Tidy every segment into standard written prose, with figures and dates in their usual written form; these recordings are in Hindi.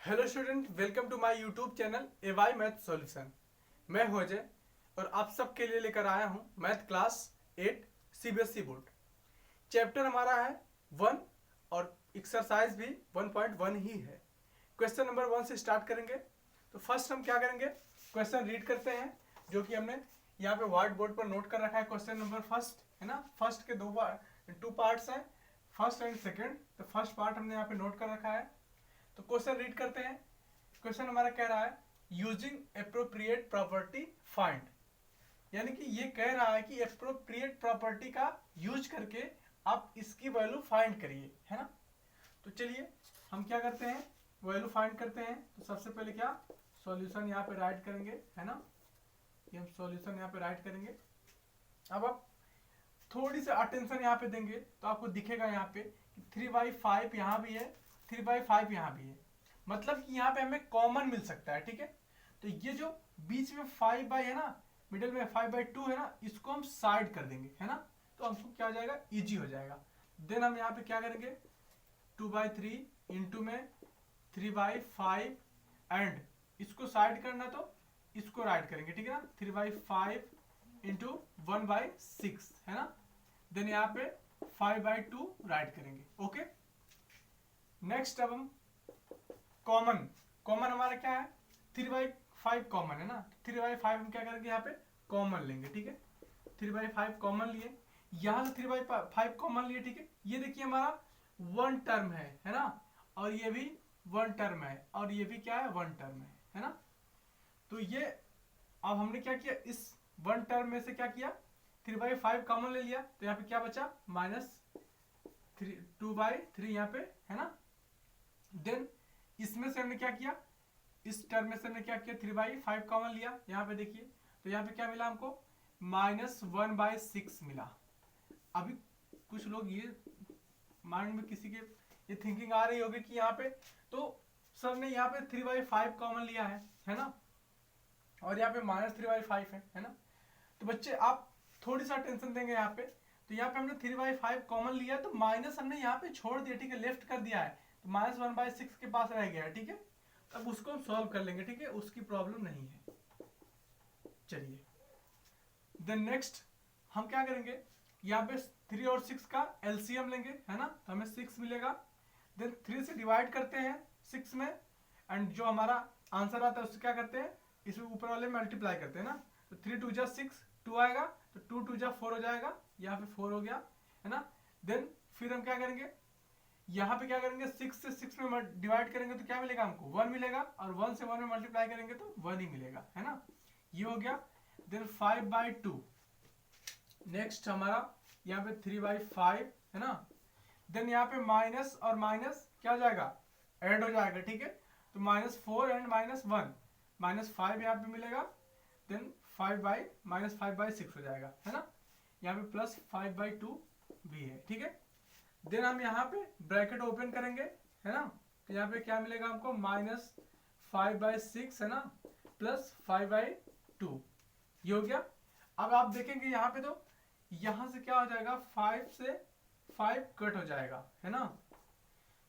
Hello student, welcome to my YouTube channel AY math solution. मैं हूं अजय और आप सबके लिए लेकर आया हूं math class 8 CBSE board. Chapter हमारा है 1 और एक्सरसाइज भी 1.1 ही है। क्वेश्चन नंबर 1 से स्टार्ट करेंगे। तो फर्स्ट हम क्या करेंगे, क्वेश्चन रीड करते हैं जो कि हमने यहाँ पे व्हाइट बोर्ड पर नोट कर रखा है। क्वेश्चन नंबर फर्स्ट है ना, फर्स्ट के टू पार्ट्स हैं, फर्स्ट एंड सेकेंड। तो फर्स्ट पार्ट हमने यहाँ पे नोट कर रखा है। तो क्वेश्चन रीड करते हैं। क्वेश्चन हमारा कह रहा है यूजिंग एप्रोप्रिएट प्रॉपर्टी फाइंड, यानी कि ये कह रहा है कि एप्रोप्रिएट प्रॉपर्टी का यूज करके आप इसकी वैल्यू फाइंड करिए, है ना। तो चलिए हम क्या करते हैं, वैल्यू फाइंड करते हैं। तो सबसे पहले क्या, सॉल्यूशन यहाँ पे राइट करेंगे, है ना। ये हम सॉल्यूशन यहाँ पे राइट करेंगे। अब आप थोड़ी सी अटेंशन यहाँ पे देंगे तो आपको दिखेगा यहाँ पे कि 3/5 यहाँ भी है, 3/5 यहाँ भी है। मतलब कि यहाँ पे हमें कॉमन मिल सकता है, ठीक है। तो ये जो बीच में 5 बाई है ना, मिडिल में 5/2 है ना, इसको हम साइड कर देंगे, है ना। तो हमको क्या हो जाएगा, इजी हो जाएगा। देन हम यहाँ पे क्या करेंगे, 2/3 इंटू में 3/5 एंड इसको साइड करना तो इसको राइट करेंगे, ठीक है ना। 3/5 इंटू 1/6 है ना। देन यहाँ पे 5/2 राइट करेंगे, ओके। नेक्स्ट अब हम कॉमन, कॉमन हमारा क्या है, 3/5 कॉमन है ना। 3/5 हम क्या करेंगे, यहाँ पे कॉमन लेंगे, ठीक है। 3/5 कॉमन लिए, यहाँ से 3/5 कॉमन लिए, ठीक है। ये देखिए हमारा वन टर्म है ना, और ये भी वन टर्म है, और ये भी क्या है, वन टर्म है ना। तो ये अब हमने क्या किया, इस वन टर्म में से क्या किया, 3/5 कॉमन ले लिया। तो यहाँ पे क्या बचा, -2/3 यहाँ पे, है ना। देन इसमें से हमने क्या किया, इस टर्म में से हमने क्या किया, 3/5 कॉमन लिया। यहाँ पे देखिए, तो यहाँ पे क्या मिला हमको, -1/6 मिला। अभी कुछ लोग ये माइंड में किसी के ये थिंकिंग आ रही होगी कि यहाँ पे तो सर ने यहाँ पे 3/5 कॉमन लिया है ना, और यहाँ पे -3/5 है ना। तो बच्चे आप थोड़ी सा टेंशन देंगे यहाँ पे। तो यहाँ पे हमने 3/5 कॉमन लिया, तो माइनस हमने यहाँ पे छोड़ दिया, ठीक है, लेफ्ट कर दिया है। तो -1/6 के पास रह गया है, ठीक है। अब उसको हम सॉल्व कर लेंगे, ठीक है, उसकी प्रॉब्लम नहीं है। चलिए देन नेक्स्ट हम क्या करेंगे, यहाँ पे 3 और 6 का एलसीएम लेंगे, है ना। तो हमें 6 मिलेगा। देन 3 से डिवाइड करते हैं 6 में, एंड जो हमारा आंसर आता है उससे क्या करते हैं, इसमें ऊपर वाले मल्टीप्लाई करते हैं ना। तो 3 2 जा 6, 2 आएगा, तो 2 2 जा 4 हो जाएगा, यहाँ पे 4 हो गया, है ना। देन फिर हम क्या करेंगे, यहाँ पे क्या करेंगे, 6 से 6 में डिवाइड करेंगे तो क्या मिलेगा हमको, 1 मिलेगा, और 1 से 1 में मल्टीप्लाई करेंगे तो 1 ही मिलेगा, है ना। ये हो गया। देन 5/2, नेक्स्ट हमारा यहाँ पे 3/5 है ना। देन यहाँ पे माइनस और माइनस क्या हो जाएगा, ऐड हो जाएगा, ठीक है। तो -4 एंड -1, -5 यहाँ पे मिलेगा। देन 5/6 हो जाएगा, है ना। यहाँ पे +5/2 भी है, ठीक है। देन हम यहाँ पे ब्रैकेट ओपन करेंगे, है ना। तो यहाँ पे क्या मिलेगा हमको, -5/6 है ना, +5/2, ये हो गया। अब आप देखेंगे यहाँ पे तो यहाँ से क्या हो जाएगा, 5 से 5 कट हो जाएगा, है ना।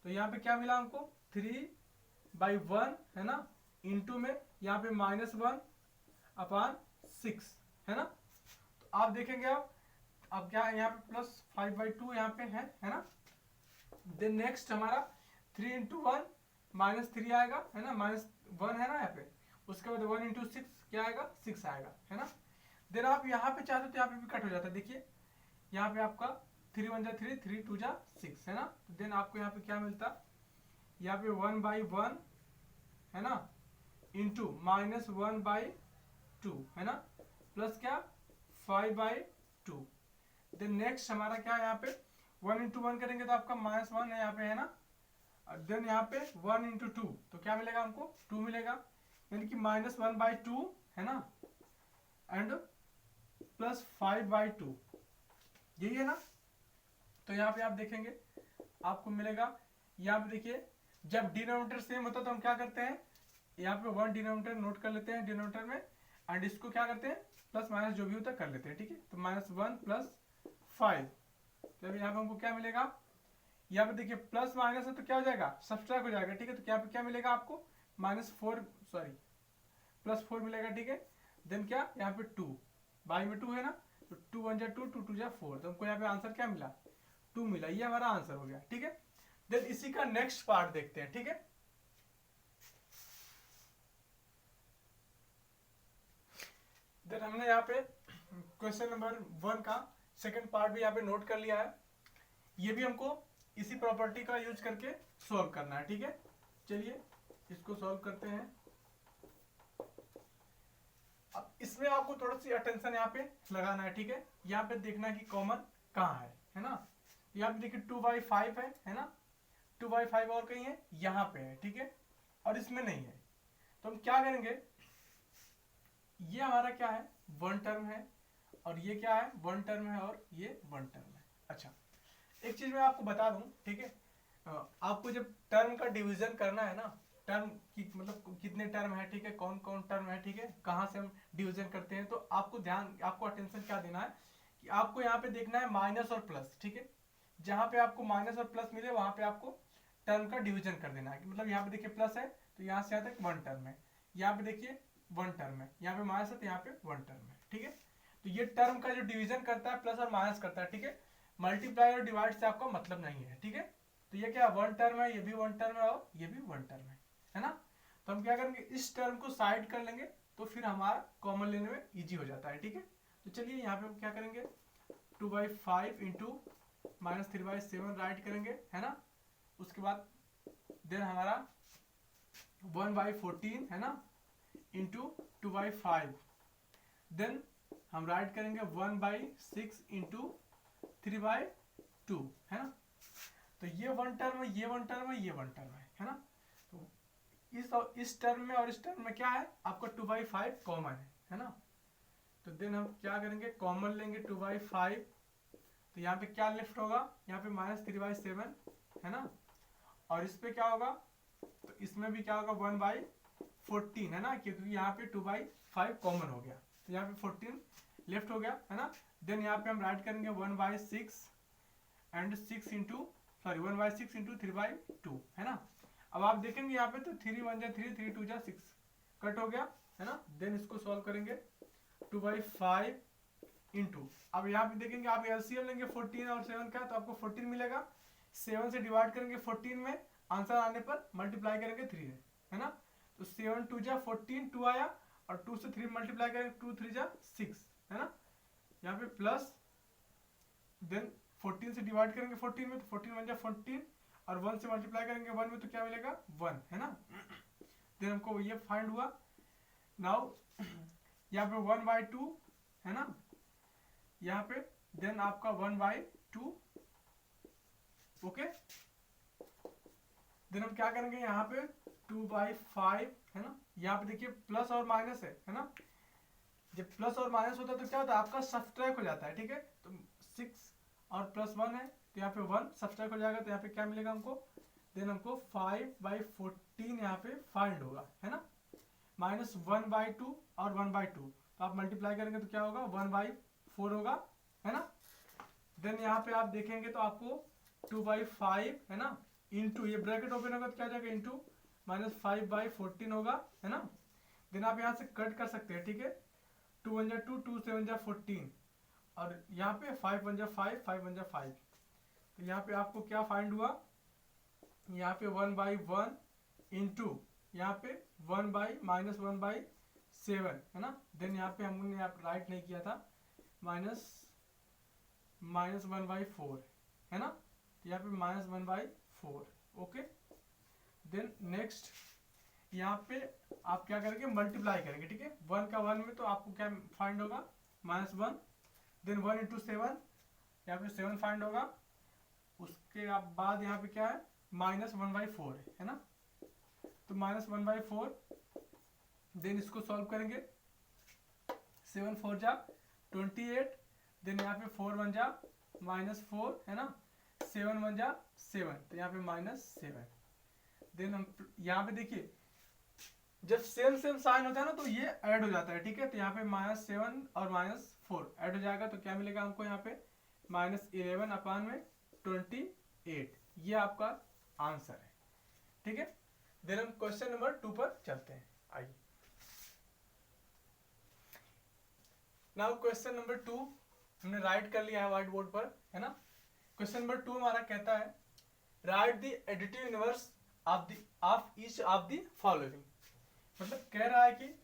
तो यहाँ पे क्या मिला हमको, 3/1 है ना, इंटू में यहाँ पे -1/6 है ना। तो आप देखेंगे अब क्या है, यहाँ पे +5/2 यहाँ पे है ना। देन नेक्स्ट हमारा 3 इंटू 1 -3 आएगा, है ना, -1 है ना यहाँ पे। उसके बाद 1 इंटू 6 क्या आएगा, 6 आएगा, है ना। देन आप यहाँ पे चाहते हो तो यहाँ पे भी कट हो जाता है, देखिए यहाँ पे आपका 3 1 जा 3, 3 2 जा 6 है ना। तो देन आपको यहाँ पे क्या मिलता, यहाँ पे 1/1 है ना, इंटू -1/2 है ना, प्लस क्या 5/2। देन नेक्स्ट हमारा क्या है, यहाँ पे 1 इंटू 1 करेंगे तो आपका -1 है यहाँ पे, है ना। देन यहाँ पे 1 इंटू 2 तो क्या मिलेगा हमको, 2 मिलेगा, यानी कि -1/2 है ना, एंड +5/2, यही है ना। तो यहाँ पे आप देखेंगे आपको मिलेगा, यहाँ पे देखिए जब डिनोमिनेटर सेम होता है तो हम क्या करते हैं, यहाँ पे 1 डिनोमिनेटर नोट कर लेते हैं डिनोमिनेटर में, एंड इसको क्या करते हैं, प्लस माइनस जो भी होता है कर लेते हैं, ठीक है। तो -1 + 5, तो यहाँ पे हमको क्या मिलेगा, यहाँ पे देखिए प्लस माइनस है तो क्या हो जाएगा, सब्ट्रैक्ट हो जाएगा, ठीक है। तो यहाँ पे क्या मिलेगा आपको, -4 सॉरी +4 मिलेगा, ठीक है। देन क्या, यहाँ पे 2 बाई में 2 है ना, तो 2 1 जा 2, 2 2 जा 4, तो हमको यहाँ पे आंसर क्या मिला, 2 मिला। ये हमारा आंसर हो गया, ठीक है। देन इसी का नेक्स्ट पार्ट देखते हैं, ठीक है। देन हमने यहाँ पे क्वेश्चन नंबर 1 का सेकंड पार्ट भी यहाँ पे नोट कर लिया है। ये भी हमको इसी प्रॉपर्टी का यूज करके सॉल्व करना है, ठीक है। चलिए इसको सॉल्व करते हैं। अब इसमें आपको थोड़ा सी अटेंशन यहाँ पे लगाना है, ठीक है। यहाँ पे देखना है कि कॉमन कहाँ है ना। यहाँ पे देखिए 2/5 है ना, 2/5 और कहीं है, यहाँ पे है, ठीक है, और इसमें नहीं है। तो हम क्या करेंगे, ये हमारा क्या है, 1 टर्म है, और ये क्या है, 1 टर्म है, और ये 1 टर्म है। अच्छा, एक चीज मैं आपको बता दूं, ठीक है। आपको जब टर्म का डिवीजन करना है ना, टर्म की मतलब कितने टर्म है, ठीक है, कौन कौन टर्म है, ठीक है, कहाँ से हम डिवीजन करते हैं, तो आपको अटेंशन क्या देना है कि आपको यहाँ पे देखना है माइनस और प्लस, ठीक है। जहाँ पे आपको माइनस और प्लस मिले वहां पे आपको टर्म का डिवीजन कर देना है। मतलब यहाँ पे देखिए प्लस है तो यहाँ से यहाँ तक 1 टर्म है, यहाँ पे देखिए 1 टर्म है, यहाँ पे माइनस है तो यहाँ पे 1 टर्म है, ठीक है। तो ये टर्म का जो डिवीजन करता है प्लस और माइनस करता है, ठीक है। मल्टीप्लाई और डिवाइड से आपका मतलब नहीं है, ठीक है। तो ये क्या 1 टर्म है, ये भी 1 टर्म है, और ये भी 1 टर्म है ना। तो हम क्या करेंगे, इस टर्म को साइड कर लेंगे तो फिर हमारा कॉमन लेने में इजी हो जाता है, ठीक है। तो चलिए यहाँ पे हम क्या करेंगे, 2/5 इंटू -3/7 राइट करेंगे, है ना। उसके बाद देन हमारा 1/14 है ना, इंटू 2/5, देन हम राइट करेंगे 1/6 इंटू 3/2, है ना। तो ये 1 टर्म है, ये 1 टर्म है, ये 1 टर्म है ना। तो इस टर्म में और इस टर्म में क्या है, आपका 2/5 कॉमन है ना। तो देन हम क्या करेंगे, कॉमन लेंगे 2/5, तो यहाँ पे क्या लेफ्ट होगा, यहाँ पे -3/7 है ना, और इस पे क्या होगा, तो इसमें भी क्या होगा 1/14 है ना, क्योंकि यहाँ पे 2/5 कॉमन हो गया, तो यहाँ पे 14 लेफ्ट हो गया, है ना। देन यहाँ पे हम राइट करेंगे 1/6 एंड 6 इंटू 1/6 इंटू 3/2 है ना। अब आप देखेंगे यहाँ पे तो 3 1 जा 3, 3 2 जा 6 कट हो गया, है ना। देन इसको सॉल्व करेंगे 2/5 इंटू, अब यहाँ पे देखेंगे आप एलसीएम लेंगे 14 और 7 का, तो आपको 14 मिलेगा। 7 से डिवाइड करेंगे 14 में, आंसर आने पर मल्टीप्लाई करेंगे 3 है ना। तो 7 2 जा 14, 2 आया, और 2 से 3 मल्टीप्लाई करेंगे 2 3 जा 6 है ना। यहाँ पे प्लस, देन 14 से डिवाइड करेंगे 14 में, तो 14 1 जा 14, और 1 से मल्टीप्लाई करेंगे 1 में, तो क्या मिलेगा 1 है ना। देन हमको ये फाइंड हुआ। नाउ यहाँ पे 1/2 है ना, यहाँ पे देन आपका 1/2, ओके। देन हम क्या करेंगे, यहाँ पे 2/5 है ना, यहाँ पे देखिए प्लस और माइनस है ना। जब प्लस और माइनस होता है तो क्या होता है, आपका सब्ट्रैक्ट हो जाता है, ठीक है। तो 6 और +1 है, तो यहाँ पे 1 सब्ट्रैक्ट हो जाएगा, तो यहाँ पे क्या मिलेगा हमको, देन हमको 5/14 यहाँ पे फाइंड होगा, है ना। -1/2 और 1/2, तो आप मल्टीप्लाई करेंगे तो क्या होगा 1/4 होगा, है ना। देन यहाँ पे आप देखेंगे तो आपको 2/5 है ना, इंटू ये ब्रैकेट ओपन होगा तो क्या जाएगा, इंटू -5/14 होगा, है ना। देन आप यहाँ से कट कर सकते हैं, ठीक है। 2 1 जा 2, 2 7 जा 14, और यहाँ पे 5 1 जा 5, 5 1 जा 5, तो यहाँ पे आपको क्या फाइंड हुआ, यहाँ पे 1/1 इंटू यहाँ पे 1/-1/7 है ना। देन यहाँ पे हमने राइट नहीं किया था, -1/4 है ना, तो यहाँ पे -1/4, ओके। देन नेक्स्ट यहाँ पे आप क्या करेंगे, मल्टीप्लाई करेंगे, ठीक है। 1 का 1 में तो आपको क्या फाइंड होगा, -1, देन 1 इंटू 7, यहाँ पे 7 फाइंड होगा। उसके बाद यहाँ पे क्या है, -1/4 है ना, तो -1/4, देन इसको सॉल्व करेंगे, 7 4 जा 28, देन यहाँ पे 4 1 जा -4 है ना, 7 1 जा 7, तो यहाँ पे -7। देन हम यहाँ पे देखिए जब सेम सेम साइन होता है ना तो ये ऐड हो जाता है, ठीक है। तो यहाँ पे -7 और -4 ऐड हो जाएगा, तो क्या मिलेगा हमको यहाँ पे -11/28, ये आपका आंसर है, ठीक है। देन हम क्वेश्चन नंबर 2 पर चलते हैं, आइए। नाउ क्वेश्चन नंबर 2 हमने राइट कर लिया है व्हाइट बोर्ड पर, है ना। क्वेश्चन नंबर 2 हमारा कहता है right the additive inverse of each of the following. मतलब कह रहा है कि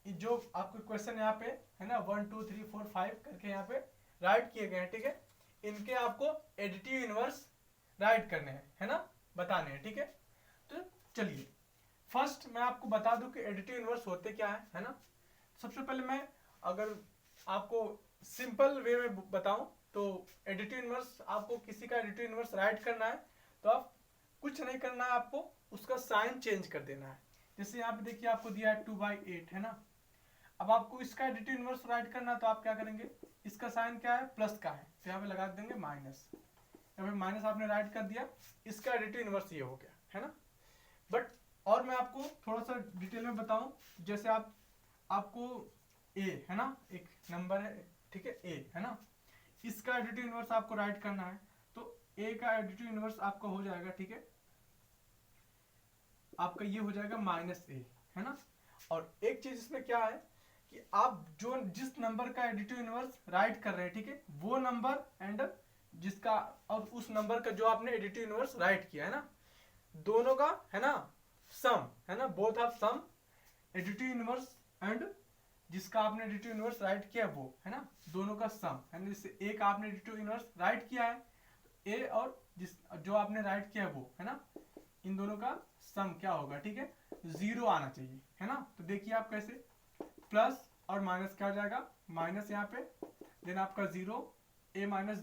जो आपको क्वेश्चन यहाँ पे है ना 1 2 3 4 5 करके यहाँ पे राइट किए गए हैं, ठीक है। इनके आपको एडिटिव इनवर्स राइट करने हैं, है ना, बताने हैं, ठीक है। तो चलिए फर्स्ट मैं आपको बता दूं कि एडिटिव इनवर्स होते क्या है ना। सबसे पहले मैं अगर आपको सिंपल वे में बताऊं तो एडिटिव इनवर्स, आपको किसी का एडिटिव इनवर्स राइट करना है तो आप कुछ नहीं करना है, आपको उसका साइन चेंज कर देना है। जैसे यहाँ पे देखिए आपको दिया है 2/8, है ना। अब आपको इसका एडिटिव इनवर्स राइट करना है तो आप क्या करेंगे, इसका साइन क्या है, प्लस का है, तो यहाँ पे लगा देंगे माइनस। यहाँ पे माइनस आपने राइट कर दिया, इसका एडिटिव इनवर्स ये हो गया, है ना। बट और मैं आपको थोड़ा सा डिटेल में बताऊं, जैसे आपको ए है ना, एक नंबर है, ठीक है, ए है ना, इसका एडिटिव इनवर्स आपको राइट करना है तो ए का एडिटिव इनवर्स आपका हो जाएगा, ठीक है, आपका ये हो जाएगा -a, है ना। और एक चीज इसमें क्या है कि आप जो जिस नंबर का एडिटिव इनवर्स राइट कर रहे हैं, ठीक है, वो नंबर एंड जिसका और उस नंबर का जो आपने एडिटिव इनवर्स राइट किया है ना, दोनों का है ना सम, है ना, both of sum additive inverse and जिसका आपने एडिटिव इनवर्स राइट किया वो, है ना, दोनों का सम, है ना। जैसे ए का आपने एडिटिव इनवर्स राइट किया है तो ए और जिस जो आपने राइट किया वो, है ना, इन दोनों का सम क्या होगा, ठीक है, 0 आना चाहिए, है ना। तो देखिए आप कैसे, प्लस और माइनस क्या हो जाएगा, माइनस यहाँ पे, देन आपका 0, ए माइनस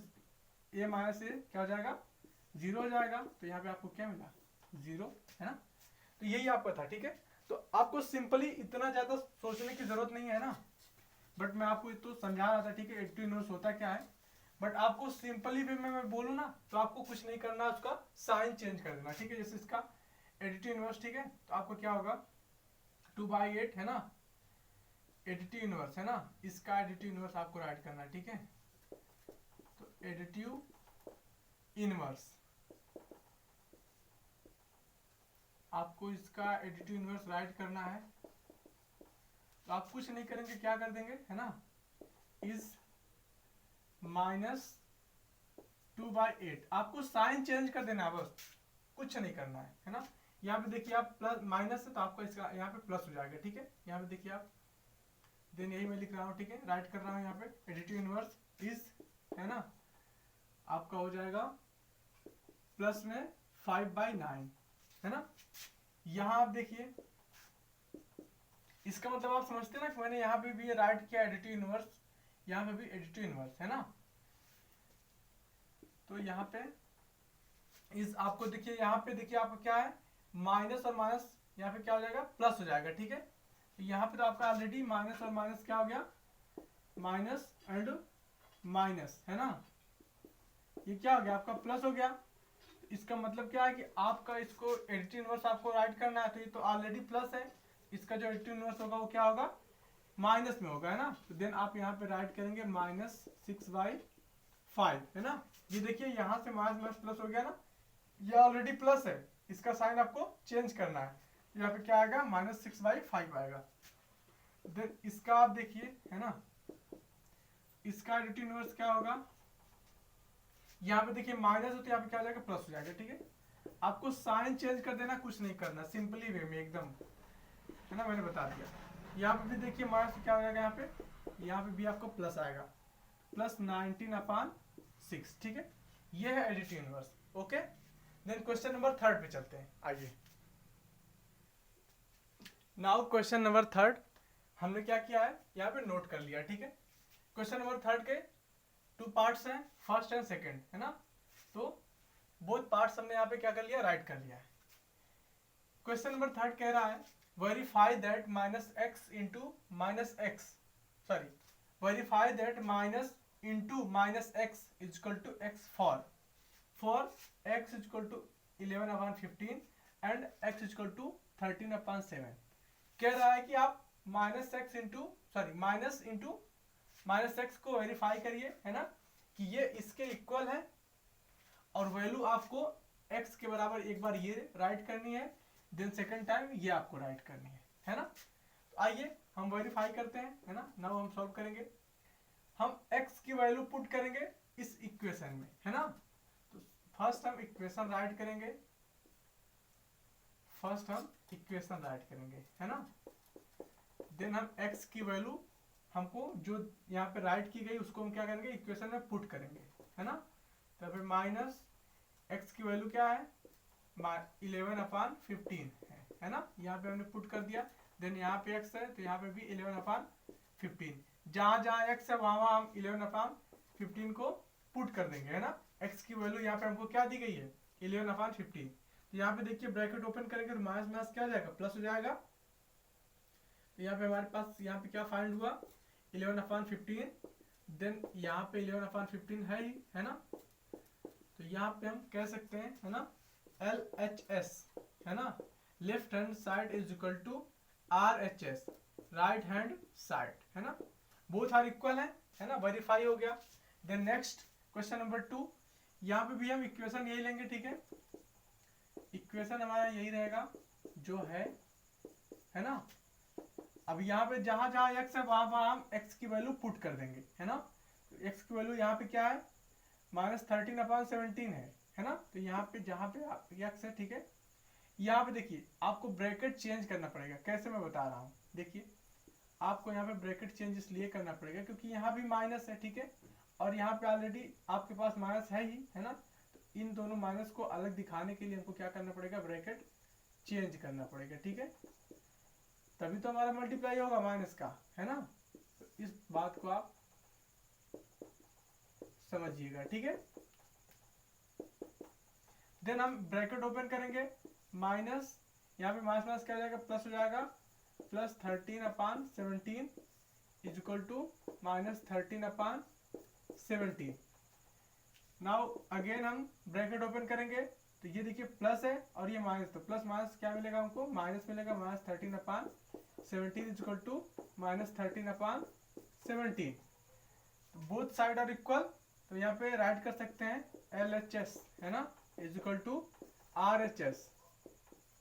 ए क्या हो जाएगा, 0 हो जाएगा। तो यहाँ पे आपको क्या मिला, 0, है ना। तो यही आपका था, ठीक है। तो आपको सिंपली इतना ज्यादा सोचने की जरूरत नहीं है ना, बट मैं आपको तो समझा रहा था, ठीक है, एडिटिव इनवर्स होता क्या है। बट आपको सिंपली वे में मैं बोलूँ ना तो आपको कुछ नहीं करना, उसका साइन चेंज कर देना, ठीक है। जैसे इसका एडिटिव इनवर्स, ठीक है, तो आपको क्या होगा 2/8, है ना, एडिटिव इनवर्स, है ना, इसका एडिटिव इनवर्स आपको राइट करना है, ठीक है। तो एडिटिव इनवर्स आपको इसका एडिटिव इनवर्स राइट करना है तो आप कुछ नहीं करेंगे, क्या कर देंगे, है ना, इज -2/8, आपको साइन चेंज कर देना है, बस कुछ नहीं करना है ना। यहाँ पे देखिए आप प्लस माइनस है तो आपका इसका यहाँ पे प्लस हो जाएगा, ठीक है। यहाँ पे देखिए आप, देन यही मैं लिख रहा हूँ, ठीक है, राइट कर रहा हूँ यहाँ पे एडिटिव इनवर्स इज, है ना, आपका हो जाएगा प्लस में 5/9, है ना। यहाँ आप देखिए इसका मतलब आप समझते हैं ना कि मैंने यहाँ पे भी राइट किया एडिटिव इनवर्स, यहाँ पे भी एडिटिव इनवर्स, है ना। तो यहाँ पे इस आपको देखिए, यहाँ पे देखिए आपका क्या है, माइनस और माइनस यहाँ पे क्या हो जाएगा, प्लस हो जाएगा, ठीक है। तो यहाँ पे तो आपका ऑलरेडी माइनस और माइनस क्या हो गया, माइनस एंड माइनस, है ना, ये क्या हो गया आपका प्लस हो गया। इसका मतलब क्या है कि आपका इसको एडिटिव इनवर्स आपको राइट करना है तो ये तो ऑलरेडी प्लस है, इसका जो एडिटिव इनवर्स होगा वो क्या होगा, माइनस में होगा, है ना। तो देन आप यहाँ पे राइट करेंगे -6/5, है ना। ये देखिए यहाँ से माइनस माइनस प्लस हो गया ना, ये ऑलरेडी प्लस है, इसका साइन आपको चेंज करना है, यहाँ पे क्या आएगा, -6/5 आएगा। देन इसका आप देखिए, है ना, इसका एडिटिव इनवर्स क्या होगा, यहाँ पे देखिए माइनस हो तो यहाँ पे क्या हो जाएगा, प्लस हो जाएगा, ठीक है। आपको साइन चेंज कर देना, कुछ नहीं करना, सिंपली वे में एकदम, है ना, मैंने बता दिया। यहाँ पे भी देखिए माइनस क्या हो जाएगा, यहाँ पे भी आपको प्लस आएगा, +19/6, ठीक है। ये है additive inverse, okay. Then question number 3 पे चलते हैं, आइए। नाउ क्वेश्चन नंबर 3 हमने क्या किया है, यहाँ पे नोट कर लिया, ठीक है। क्वेश्चन नंबर 3 के 2 पार्ट्स हैं, फर्स्ट एंड सेकंड, है ना। तो बोथ पार्ट्स हमने यहाँ पे क्या कर लिया, राइट कर लिया है। क्वेश्चन नंबर 3 कह रहा है verify that -x into -x, sorry, verify that -x is equal to x for x is equal to 11/15 and x is equal to 13/7। कह रहा है कि आप माइनस एक्स को वेरीफाई करिए, है ना, कि ये इसके इक्वल है और वैल्यू आपको x के बराबर एक बार ये राइट करनी है, देन सेकंड टाइम ये आपको राइट करनी है ना। तो आइए हम वेरीफाई करते हैं, है ना। नाउ हम सॉल्व करेंगे, हम x की वैल्यू पुट करेंगे इस इक्वेशन में, है ना। तो फर्स्ट हम इक्वेशन राइट करेंगे, है ना। देन हम x की वैल्यू हमको जो यहाँ पे राइट की गई उसको हम क्या करेंगे, इक्वेशन में पुट करेंगे, है ना। तो फिर माइनस x की वैल्यू क्या है, 11/15 है ना। यहाँ पे हमने पुट कर दिया। देन यहाँ पे x है तो यहाँ पे भी 11/15, जहाँ जहाँ x है वहाँ वहाँ हम 11/15 को पुट कर देंगे, है ना। x की वैल्यू यहाँ पे हमको क्या दी गई है, 11/15। तो यहाँ पे देखिए ब्रैकेट ओपन करेंगे तो माइनस माइनस क्या हो जाएगा, प्लस हो जाएगा। तो यहाँ पे हमारे पास यहाँ पे क्या फाइंड हुआ, 11/15। देन यहाँ पे 11/15 है ही, है ना। तो यहाँ पे हम कह सकते हैं, है ना, LHS, है ना, left hand side is equal to RHS, right hand side, है ना। बोथ आर इक्वल है ना, वेरीफाई हो गया। देन नेक्स्ट क्वेश्चन नंबर 2, यहाँ पे भी हम इक्वेशन यही लेंगे, ठीक है। इक्वेशन हमारा यही रहेगा जो है ना। अब यहाँ पे जहां जहां x है वहां वहां हम x की वैल्यू पुट कर देंगे, है ना। तो x की वैल्यू यहाँ पे क्या है, -13/17 है ना। तो यहाँ पे जहां पे x है, ठीक है, यहाँ पे देखिए आपको ब्रैकेट चेंज करना पड़ेगा। कैसे, मैं बता रहा हूँ, देखिए आपको यहाँ पे ब्रैकेट चेंज इसलिए करना पड़ेगा क्योंकि यहाँ भी माइनस है, ठीक है, और यहाँ पे ऑलरेडी आपके पास माइनस है ही, है ना। तो इन दोनों माइनस को अलग दिखाने के लिए हमको क्या करना पड़ेगा, ब्रैकेट चेंज करना पड़ेगा, ठीक है। तभी तो हमारा मल्टीप्लाई होगा माइनस का, है ना। तो इस बात को आप समझिएगा, ठीक है। देन हम ब्रैकेट ओपन करेंगे, माइनस यहाँ पे माइनस माइनस क्या हो जाएगा, प्लस हो जाएगा, +13/17 is equal to -13/17। Now again हम ब्रैकेट ओपन करेंगे तो ये देखिए प्लस है और ये माइनस, तो प्लस माइनस क्या मिलेगा हमको, माइनस मिलेगा, -13/17 is equal to -13/17। Both side are equal, तो यहाँ पे राइट कर सकते हैं LHS, है ना, is equal to RHS।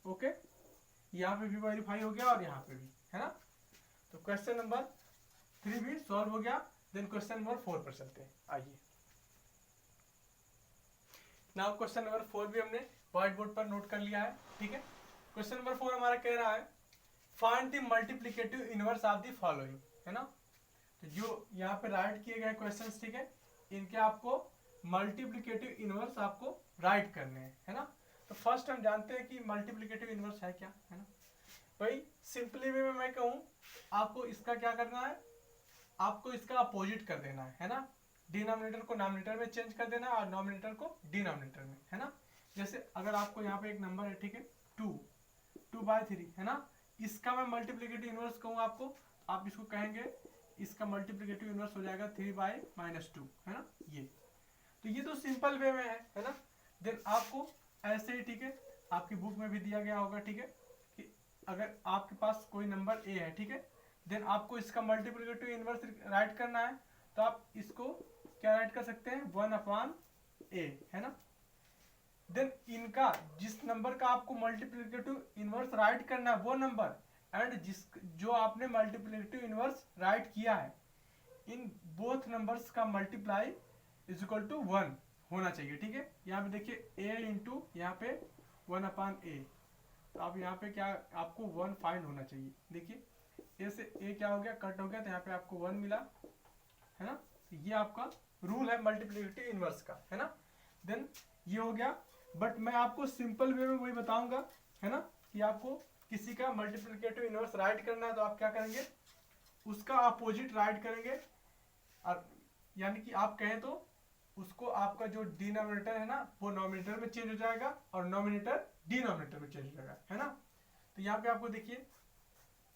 Okay, यहाँ पे भी वेरीफाई हो गया और यहाँ पे भी, है ना। तो क्वेश्चन नंबर 3 भी सॉल्व हो गया। देन क्वेश्चन नंबर 4 पर चलते हैं, आइए। नाउ क्वेश्चन नंबर 4 भी हमने व्हाइट बोर्ड पर नोट कर लिया है, ठीक है। क्वेश्चन नंबर 4 हमारा कह रहा है find the multiplicative inverse of the following, है ना। तो जो यहाँ पे राइट किए गए क्वेश्चंस, ठीक है, इनके आपको मल्टीप्लिकेटिव इनवर्स आपको राइट करने हैं, है ना। तो फर्स्ट हम जानते हैं कि मल्टीप्लिकेटिव इनवर्स है क्या, है ना। भाई सिंपली वे में मैं कहूँ, आपको इसका क्या करना है, आपको इसका अपोजिट कर देना है ना। डिनोमिनेटर को नॉमिनेटर में चेंज कर देना है और नॉमिनेटर को डिनोमिनेटर में, है ना। जैसे अगर आपको यहाँ पे एक नंबर है, ठीक है, 2/3, है ना, इसका मैं मल्टीप्लिकेटिव इनवर्स कहूँ आपको, आप इसको कहेंगे, इसका मल्टीप्लिकेटिव इनवर्स हो जाएगा 3/-2, है ना। ये तो सिंपल वे में है ना। देन आपको ऐसे ही, ठीक है, आपकी बुक में भी दिया गया होगा, ठीक है, कि अगर आपके पास कोई नंबर a है, ठीक है, देन आपको इसका मल्टीप्लिकेटिव इनवर्स राइट करना है, तो आप इसको क्या राइट कर सकते हैं, 1/a, है ना। देन इनका जिस नंबर का आपको मल्टीप्लिकेटिव इनवर्स राइट करना है वो नंबर एंड जो आपने मल्टीप्लिकेटिव इनवर्स राइट किया है, इन बोथ नंबर्स का मल्टीप्लाई इज इक्वल टू 1 होना चाहिए, ठीक है। यहाँ पे देखिए a इंटू यहाँ पे 1/a, तो आप यहाँ पे क्या, आपको 1 फाइंड होना चाहिए। देखिए a से a क्या हो गया, कट हो गया, तो यहाँ पे आपको 1 मिला, है ना। तो ये आपका रूल है मल्टीप्लिकेटिव इनवर्स का, है ना। देन ये हो गया, बट मैं आपको सिंपल वे में वही बताऊंगा, है ना, कि आपको किसी का मल्टीप्लिकेटिव इनवर्स राइट करना है तो आप क्या करेंगे, उसका अपोजिट राइट करेंगे, और यानी कि आप कहें तो उसको आपका जो डिनोमिनेटर है ना वो नॉमिनेटर में चेंज हो जाएगा और नॉमिनेटर डिनोमिनेटर में चेंज हो जाएगा, है ना। तो यहाँ पे आपको देखिए,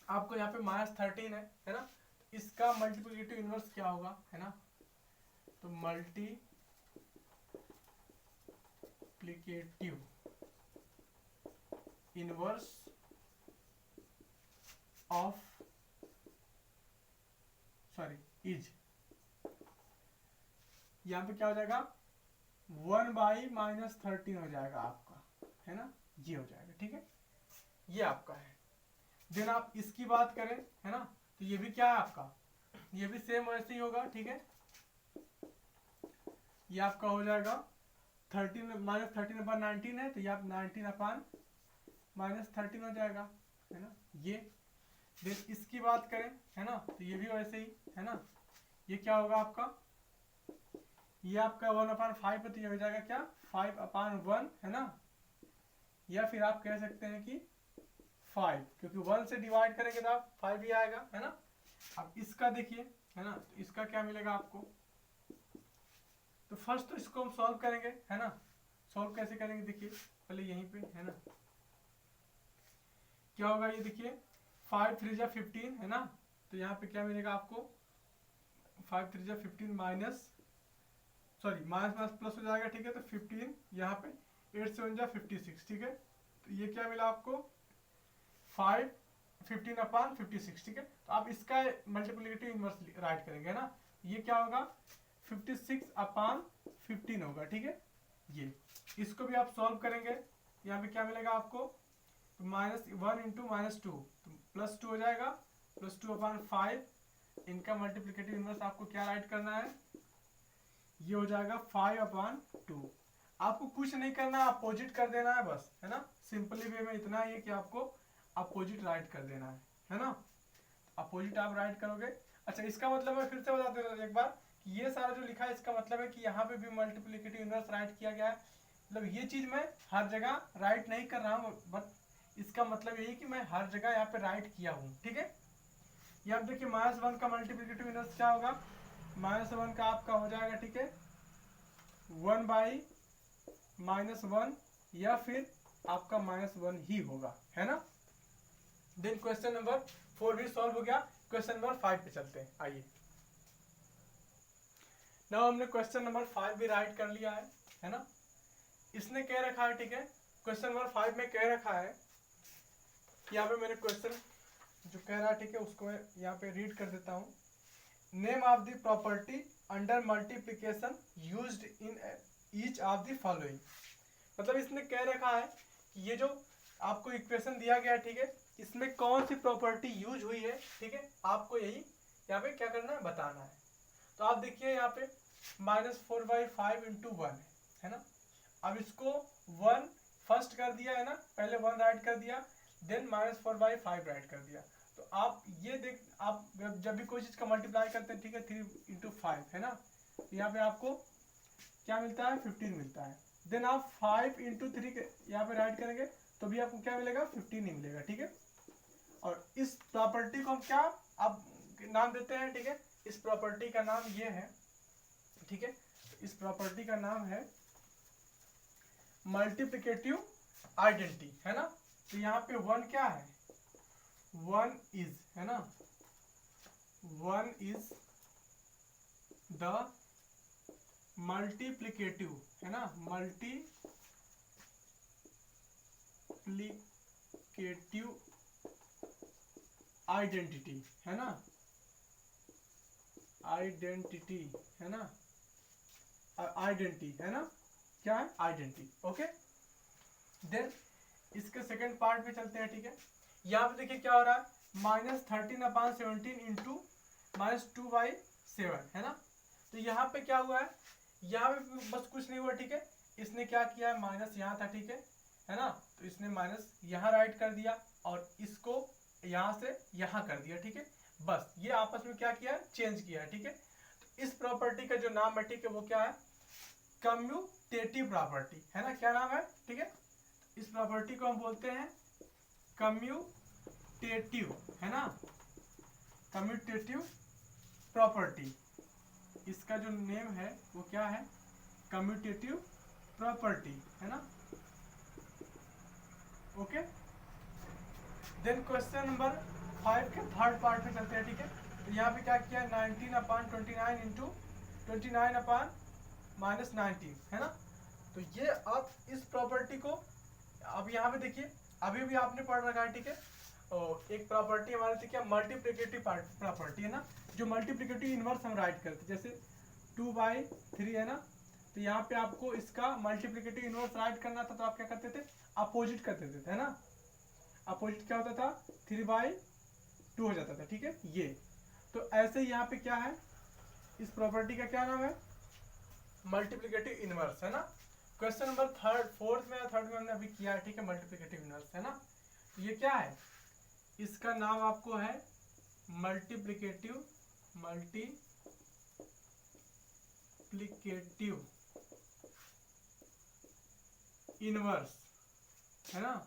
आपको यहाँ पे -13 है ना, इसका मल्टीप्लिकेटिव इनवर्स क्या होगा, है ना। तो मल्टीप्लिकेटिव इनवर्स ऑफ इज, यहाँ पे क्या हो जाएगा, 1/-13 हो जाएगा आपका, है ना, ये हो जाएगा, ठीक है, ये आपका है। देन आप इसकी बात करें, है ना, तो ये भी क्या है आपका, ये भी सेम वैसे ही होगा, ठीक है, ये आपका हो जाएगा 13 - 13/19 है, तो ये आप 19/-13 हो जाएगा, है ना, ये। देन इसकी बात करें, है ना, तो ये भी वैसे ही, है ना, ये क्या होगा आपका, ये आपका 1/5 है, तो ये हो जाएगा क्या, 5/1, है ना, या फिर आप कह सकते हैं कि 5, क्योंकि 1 से डिवाइड करेंगे तो आप 5 ही आएगा, है ना। अब इसका देखिए, है ना, तो इसका क्या मिलेगा आपको, तो फर्स्ट तो इसको हम सॉल्व करेंगे, है ना। सॉल्व कैसे करेंगे देखिए, पहले यहीं पे, है ना, क्या होगा ये देखिए, 5×3 = 15, है ना, तो यहाँ पे क्या मिलेगा आपको, 5×3 = 15 माइनस प्लस हो जाएगा, ठीक है, तो 15 यहाँ पे 8×7 = 56, ठीक है, तो ये क्या मिला आपको, 15/56, ठीक है। तो आप इसका मल्टीप्लिकेटिव इनवर्स राइट करेंगे ना, ये क्या होगा, 56/15 होगा, ठीक है। ये इसको भी आप सॉल्व करेंगे, यहाँ पे क्या मिलेगा आपको, -1 × -2 तो +2 हो जाएगा, +2/5, इनका मल्टीप्लिकेटिव इनवर्स आपको क्या राइट करना है, ये हो जाएगा 5/2। आपको कुछ नहीं करना, अपोजिट कर देना है बस, है ना, सिंपली वे में इतना ही है कि आपको अपोजिट राइट कर देना है ना, अपोजिट आप राइट करोगे। अच्छा, इसका मतलब मैं फिर से बता देता हूँ एक बार, कि ये सारा जो लिखा है इसका मतलब है कि यहाँ पे भी मल्टीप्लिकेटिव इनवर्स राइट किया गया है, मतलब ये चीज मैं हर जगह राइट नहीं कर रहा हूँ, बट इसका मतलब यही कि मैं हर जगह यहाँ पे राइट किया हूँ, ठीक है। ये आप देखिए, -1 का मल्टीप्लिकेटिव इनवर्स क्या होगा, -1 का आपका हो जाएगा, ठीक है, 1/-1 या फिर आपका -1 ही होगा, है ना। देन क्वेश्चन नंबर 4 भी सॉल्व हो गया। क्वेश्चन नंबर 5 पे चलते हैं, आइए। नाउ हमने क्वेश्चन नंबर 5 भी राइट कर लिया है ना। इसने कह रखा है, ठीक है, क्वेश्चन नंबर 5 में कह रखा है, यहाँ पे मैंने क्वेश्चन जो कह रहा है, ठीक है, उसको मैं यहाँ पे रीड कर देता हूँ। Name of the property under multiplication used in each of the following. मतलब इसने कह रखा है कि ये जो आपको इक्वेशन दिया गया है, ठीक है, इसमें कौन सी प्रॉपर्टी यूज हुई है, ठीक है, आपको यही यहाँ पे क्या करना है, बताना है। तो आप देखिए यहाँ पे -4/5 × 1 है ना। अब इसको 1 फर्स्ट कर दिया है ना, पहले 1 राइट कर दिया, देन -4/5 राइट कर दिया। तो आप ये देख, आप जब भी कोई चीज का मल्टीप्लाई करते हैं, ठीक है, 3 × 5 है ना, यहाँ पे आपको क्या मिलता है, 15 मिलता है। देन आप 5 × 3 यहाँ पे राइट करेंगे तो भी आपको क्या मिलेगा, 15 ही मिलेगा, ठीक है। और इस प्रॉपर्टी को हम क्या अब नाम देते हैं, ठीक है, इस प्रॉपर्टी का नाम ये है, ठीक है, इस प्रॉपर्टी का नाम है मल्टीप्लिकेटिव आइडेंटिटी, है ना। तो यहाँ पे 1 क्या है, 1 इज, है ना, 1 इज द मल्टीप्लिकेटिव, है ना, मल्टीप्लिकेटिव आइडेंटिटी, है ना, आइडेंटिटी, है ना, आइडेंटिटी, है ना, क्या है, आइडेंटिटी, ओके। देन इसके सेकंड पार्ट पे चलते हैं, ठीक है। यहाँ पे देखिए क्या हो रहा है, -13/17 इंटू -2/7, है ना। तो यहाँ पे क्या हुआ है, यहाँ पे बस कुछ नहीं हुआ, ठीक है, इसने क्या किया है, माइनस यहाँ था, ठीक है ना, तो इसने माइनस यहाँ राइट कर दिया और इसको यहाँ से यहाँ कर दिया, ठीक है। बस ये आपस में क्या किया है, चेंज किया है, ठीक है। तो इस प्रॉपर्टी का जो नाम है, ठीक है, वो क्या है, कम्यूटेटिव प्रॉपर्टी, है ना, क्या नाम है, ठीक है। इस प्रॉपर्टी को हम बोलते हैं कम्यूटेटिव, है ना, कम्यूटेटिव प्रॉपर्टी। इसका जो नेम है वो क्या है, कम्यूटेटिव प्रॉपर्टी, है ना, ओके। देन क्वेश्चन नंबर 5 के थर्ड पार्ट में चलते हैं, ठीक है। तो यहाँ पे क्या किया, 19/29 इंटू 29/-19, है ना। तो ये आप इस प्रॉपर्टी को अब यहाँ पे देखिए, अभी भी आपने पढ़ रखा है, ठीक है। और एक प्रॉपर्टी हमारे से क्या, मल्टीप्लिकेटिव प्रॉपर्टी, है ना, जो मल्टीप्लिकेटिव इनवर्स हम राइट करते, जैसे 2/3 है ना, तो यहाँ पे आपको इसका मल्टीप्लिकेटिव इनवर्स राइट करना था, तो आप क्या करते थे, अपोजिट कर देते थे, है ना। अपोजिट क्या होता था, 3/2 हो जाता था, ठीक है। ये तो ऐसे यहाँ पे क्या है, इस प्रॉपर्टी का क्या नाम है, मल्टीप्लिकेटिव इनवर्स, है ना। क्वेश्चन नंबर फोर्थ में या थर्ड में हमने अभी किया है, ठीक है, मल्टीप्लिकेटिव इनवर्स, है ना। तो ये क्या है, इसका नाम आपको है मल्टीप्लिकेटिव इनवर्स, है ना,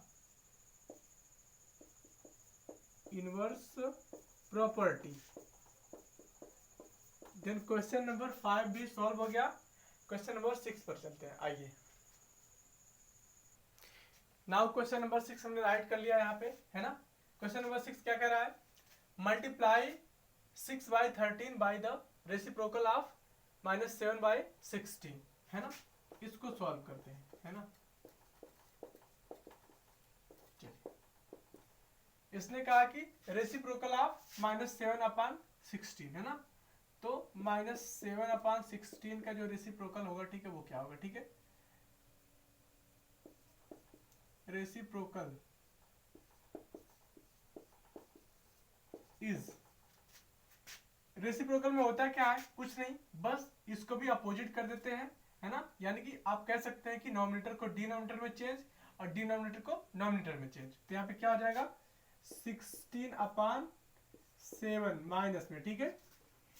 inverse property. Then question number 5 भी सॉल्व हो गया। क्वेश्चन नंबर 6 पर चलते हैं, आइए। नाउ क्वेश्चन नंबर 6 हमने राइट कर लिया यहाँ पे, है ना। क्वेश्चन नंबर 6 क्या कह रहा है, multiply 6/13 by the reciprocal of -7/16, है ना। इसको सॉल्व करते हैं, है ना। इसने कहा कि रेसिप्रोकल ऑफ -7/16, है ना। तो -7/16 का जो रेसिप्रोकल होगा, ठीक है, वो क्या होगा, ठीक है। रेसिप्रोकल इज, रेसिप्रोकल में होता क्या है, कुछ नहीं, बस इसको भी अपोजिट कर देते हैं, है ना। यानी कि आप कह सकते हैं कि नॉमिनेटर को डिनोमिनेटर में चेंज और डिनोमिनेटर को नॉमिनेटर में चेंज। तो यहाँ पे क्या हो जाएगा, 16/7 माइनस में, ठीक है।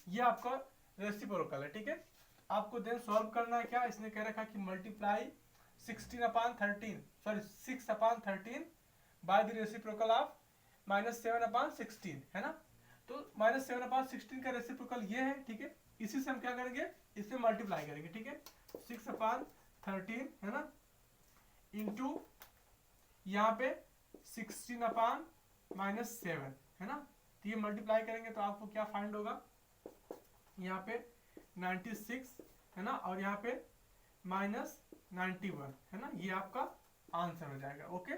ये आपका रेसिप्रोकल है, ठीक है। आपको देन सॉल्व करना है, क्या इसने कह रखा कि multiply 6/13 by the reciprocal of -7/16, है ना। तो -7/16 का रेसिप्रोकल ये है, ठीक है। इसी से हम क्या करेंगे, इससे मल्टीप्लाई करेंगे, ठीक है। 6/13, है ना, इंटू यहाँ पे 16/-7, है ना। तो ये मल्टीप्लाई करेंगे तो आपको क्या फाइंड होगा, यहाँ पे 96, है ना, और यहाँ पे -91, है ना। ये आपका आंसर हो जाएगा, ओके।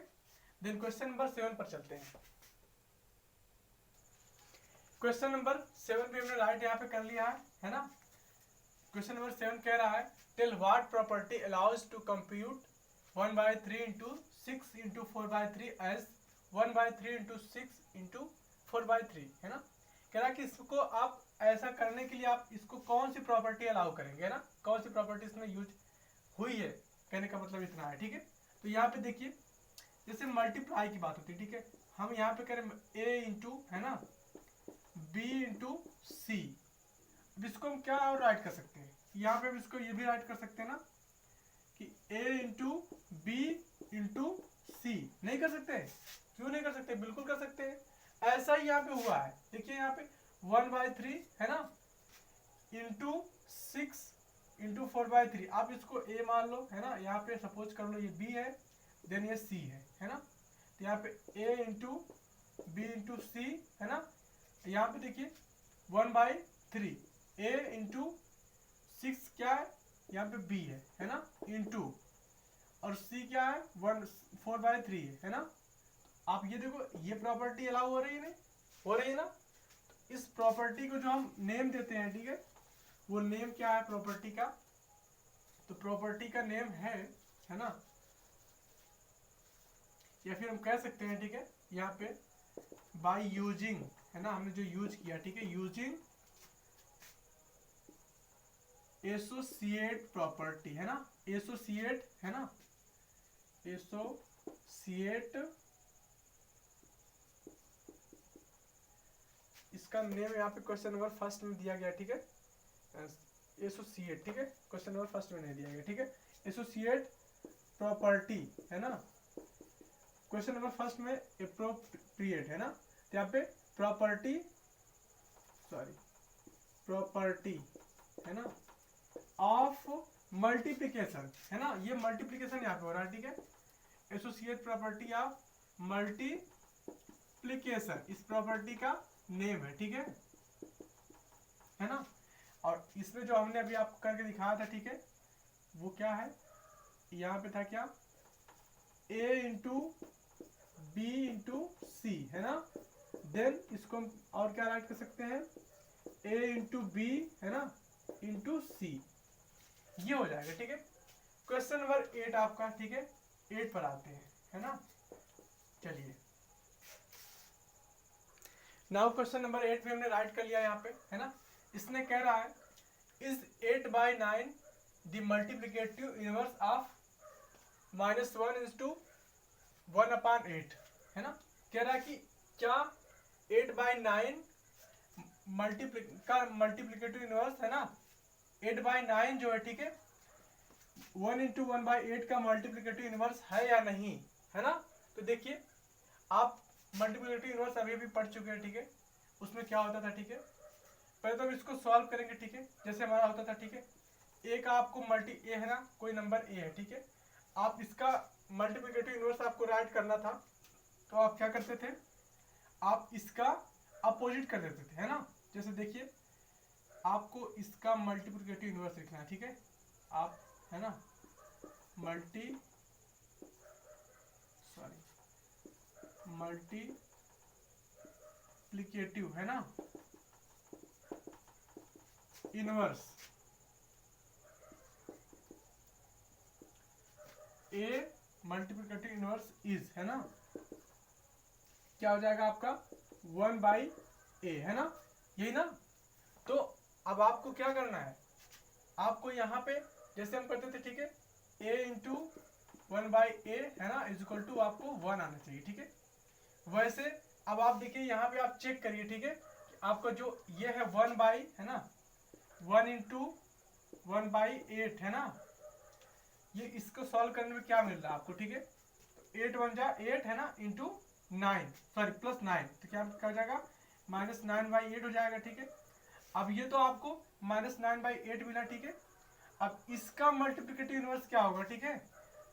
देन क्वेश्चन नंबर 7 पर चलते हैं। क्वेश्चन नंबर 7 भी हमने राइट यहाँ पे कर लिया है ना। क्वेश्चन नंबर 7 कह रहा है, tell what property allows to compute 1/3 into 6 into 4/3 as 1/3 into 6 into 4/3, है ना। कह रहा है कि इसको आप ऐसा करने के लिए आप इसको कौन सी प्रॉपर्टी अलाउ करेंगे, ना, कौन सी प्रॉपर्टी इसमें यूज हुई है, कहने का मतलब इतना है, ठीक है। तो यहाँ पे देखिए, जैसे मल्टीप्लाई की बात होती है, ठीक है, हम यहाँ पे करें a इंटू, है ना, b इंटू सी। इसको हम क्या और राइट कर सकते हैं, यहाँ पे इसको ये भी राइट कर सकते हैं ना, कि a इंटू बी इंटू सी। नहीं कर सकते, क्यों नहीं कर सकते, बिल्कुल कर सकते हैं। ऐसा ही यहाँ पे हुआ है, देखिए यहाँ पे 1/3, है ना, इंटू 6 इंटू 4/3। आप इसको a मान लो, है ना, यहाँ पे सपोज कर लो ये b है, देन ये c है ना। तो यहाँ पे a इंटू बी इंटू सी, है ना। यहाँ पे देखिए 1/3, a इंटू 6 क्या है, यहाँ पे b है ना, इंटू और c क्या है 4/3 है ना। आप ये देखो, ये प्रॉपर्टी अलाउ हो रही है, नहीं हो रही है ना। तो इस प्रॉपर्टी को जो हम नेम देते हैं, ठीक है, वो नेम क्या है प्रॉपर्टी का, तो प्रॉपर्टी का नेम है ना, या फिर हम कह सकते हैं, ठीक है, यहाँ पे बाय यूजिंग, है ना, हमने जो यूज किया, ठीक है, यूजिंग एसोसिएट प्रॉपर्टी, है ना, एसोसिएट, है ना, एसोसिएट, इसका नेम यहाँ पे क्वेश्चन नंबर फर्स्ट में दिया गया, ठीक है, एसोसिएट, ठीक है, क्वेश्चन नंबर फर्स्ट में नहीं दिया गया, ठीक है, एसोसिएट प्रॉपर्टी, है ना। क्वेश्चन नंबर फर्स्ट में एप्रोप्रिएट, है ना, तो यहाँ पे प्रॉपर्टी है ना ऑफ मल्टीप्लिकेशन, है ना, ये मल्टीप्लिकेशन यहाँ पे हो रहा है, ठीक है, एसोसिएट प्रॉपर्टी ऑफ मल्टीप्लिकेशन, इस प्रॉपर्टी का नेम है, ठीक है ना। और इसमें जो हमने अभी आपको करके दिखाया था, ठीक है, वो क्या है, यहाँ पे था क्या, a इंटू बी इंटू सी, है ना। देन इसको हम और क्या राइट कर सकते हैं, a इंटू बी, है ना, इंटू सी। ये हो जाएगा, ठीक है। क्वेश्चन नंबर 8 आपका, ठीक है, 8 पर आते हैं, है ना। चलिए, नाउ क्वेश्चन नंबर 8 भी हमने राइट कर लिया यहाँ पे, है ना। इसने कह रहा है is 8/9 the multiplicative inverse of -1 into 1/8, है ना। कह रहा है कि क्या 8/9 मल्टीप्लिकेटिव इनवर्स, है ना, 8/9 जो है, ठीक है, 1 इंटू 1/8 का मल्टीप्लिकेटिव इनवर्स है या नहीं, है ना। तो देखिए, आप मल्टीप्लिकेटिव इनवर्स अभी भी पढ़ चुके हैं, ठीक है। उसमें क्या होता था, ठीक है, पहले तो हम इसको सॉल्व करेंगे, ठीक है। जैसे हमारा होता था, ठीक है, ए का आपको ए है ना, कोई नंबर ए है, ठीक है, आप इसका मल्टीप्लिकेटिव इनवर्स आपको राइट करना था, तो आप क्या करते थे, आप इसका अपोजिट कर देते थे, है ना। जैसे देखिए, आपको इसका मल्टीप्लिकेटिव इनवर्स लिखना है, ठीक है, आप, है ना, मल्टीप्लिकेटिव, है ना, inverse A multiplicative inverse is, है ना, क्या हो जाएगा आपका 1/a, है ना, यही ना। तो अब आपको क्या करना है, आपको यहाँ पे जैसे हम करते थे, ठीक है, a इंटू 1/a, है ना, इज इक्वल टू आपको 1 आना चाहिए, ठीक है। वैसे अब आप देखिए यहाँ पे आप चेक करिए, ठीक है, आपका जो ये है 1/, है ना, 1 इंटू 1/8, है ना, ये इसको सॉल्व करने में क्या मिल रहा है आपको, ठीक है, 8 1 जा 8, है ना, इंटू 9, सॉरी +9, तो क्या हो जाएगा -9/8 हो जाएगा, ठीक है। अब ये तो आपको -9/8 मिला, ठीक है। अब इसका मल्टीप्लिकेटिव इनवर्स क्या होगा, ठीक है,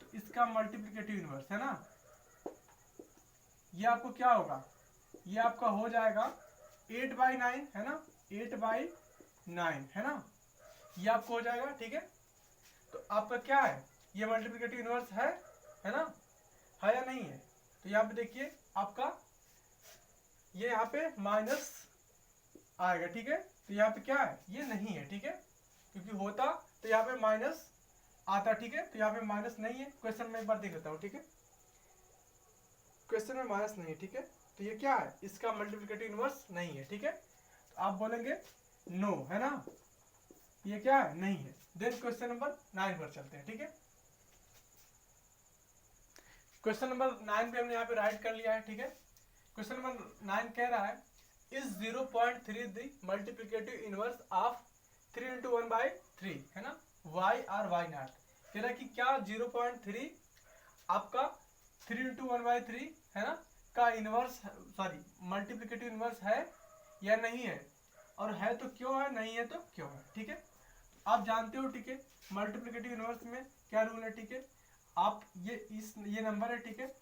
तो इसका मल्टीप्लिकेटिव इनवर्स, है ना, ये आपको क्या होगा, ये आपका हो जाएगा 8/9, है ना, 8/9, है ना, ये आपको हो जाएगा, ठीक है। तो आपका क्या है, ये मल्टीप्लिकेटिव इनवर्स है ना, है या नहीं है। तो यहाँ पे देखिए आपका ये यहाँ पे माइनस आएगा, ठीक है। तो यहाँ पे क्या है, ये नहीं है, ठीक है, क्योंकि होता तो यहाँ पे माइनस आता, ठीक है। तो यहाँ पे माइनस नहीं है, क्वेश्चन में एक बार देख लेता हूँ, ठीक है, क्वेश्चन में माइनस नहीं है, ठीक है। तो ये क्या है, इसका मल्टीप्लिकेटिव इनवर्स नहीं है, ठीक है। तो आप बोलेंगे नो, है ना, ये क्या है, नहीं है। देन क्वेश्चन नंबर 9 पर चलते हैं, ठीक है। क्वेश्चन नंबर 9 पे हमने यहाँ पे राइट कर लिया है, ठीक है। क्वेश्चन नंबर 9 कह रहा है is 0.3 the multiplicative inverse of 3 into 1/3, है ना, y और y नॉट। कह रहा है कि क्या 0.3 आपका 3 इंटू 1/3, है ना, का इनवर्स, सॉरी मल्टीप्लिकेटिव इनवर्स है या नहीं है, और है तो क्यों है, नहीं है तो क्यों है, ठीक है। आप जानते हो, ठीक है, मल्टीप्लिकेटिव इनवर्स में क्या रूल है, ठीक है, आप ये नंबर है, ठीक है,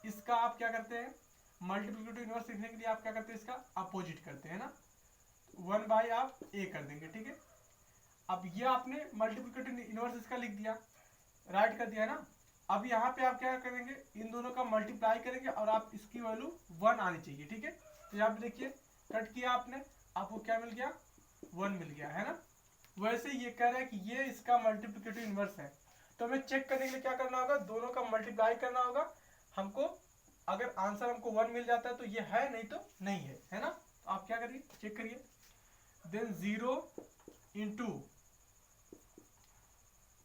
इसका आप क्या करते हैं, मल्टीप्लिकेटिव इनवर्स लिखने के लिए आप क्या करते हैं, इसका अपोजिट करते हैं ना, 1/, आप a कर देंगे, ठीक है। अब ये आपने मल्टीप्लिकेटिव इनवर्स इसका लिख दिया, राइट कर दिया ना। अब यहाँ पे आप क्या करेंगे, इन दोनों का मल्टीप्लाई करेंगे और आप इसकी वैल्यू 1 आनी चाहिए, ठीक है। तो यहाँ पे देखिए कट किया आपने, आपको क्या मिल गया, 1 मिल गया, है ना। वैसे ये कह रहा है कि ये इसका मल्टीप्लिकेटिव इनवर्स है, तो हमें चेक करने के लिए क्या करना होगा, दोनों का मल्टीप्लाई करना होगा हमको। अगर आंसर हमको 1 मिल जाता है तो ये है, नहीं तो नहीं है ना। तो आप क्या करिए, चेक करिए, देन 0 इंटू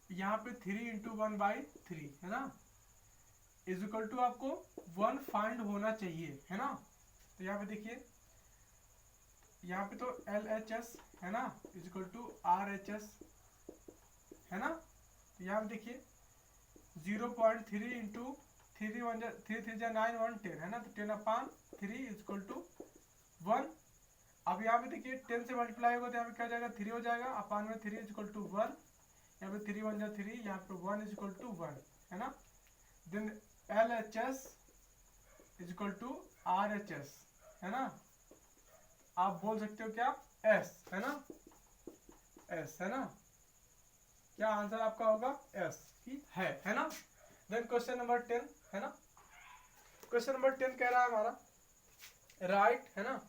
यहाँ पे 3 इंटू 1/3, है ना, इज इक्वल टू आपको 1 फाइंड होना चाहिए, है ना। तो यहाँ पे देखिए, यहाँ पे तो LHS, है ना, इज इक्वल टू RHS, है ना। तो यहाँ पे देखिए 0.3 इंटू 3 3 9 1 10, है ना, तो 10/3 इज इक्वल टू 1। अब यहाँ पे देखिए 10 से मल्टीप्लाई होगा तो यहाँ पे क्या हो जाएगा, 3 हो जाएगा, अपान में 3 इज इक्वल टू 1, यहाँ पे 3 1 3, यहाँ पे 1 इज इक्वल टू 1, है ना। Then LHS is equal to RHS, है ना। आप बोल सकते हो क्या, S, है ना, S, है ना। क्या आंसर आपका होगा, S ही है ना। देन क्वेश्चन नंबर 10, है ना, क्वेश्चन नंबर 10 कह रहा है हमारा राइट, है ना,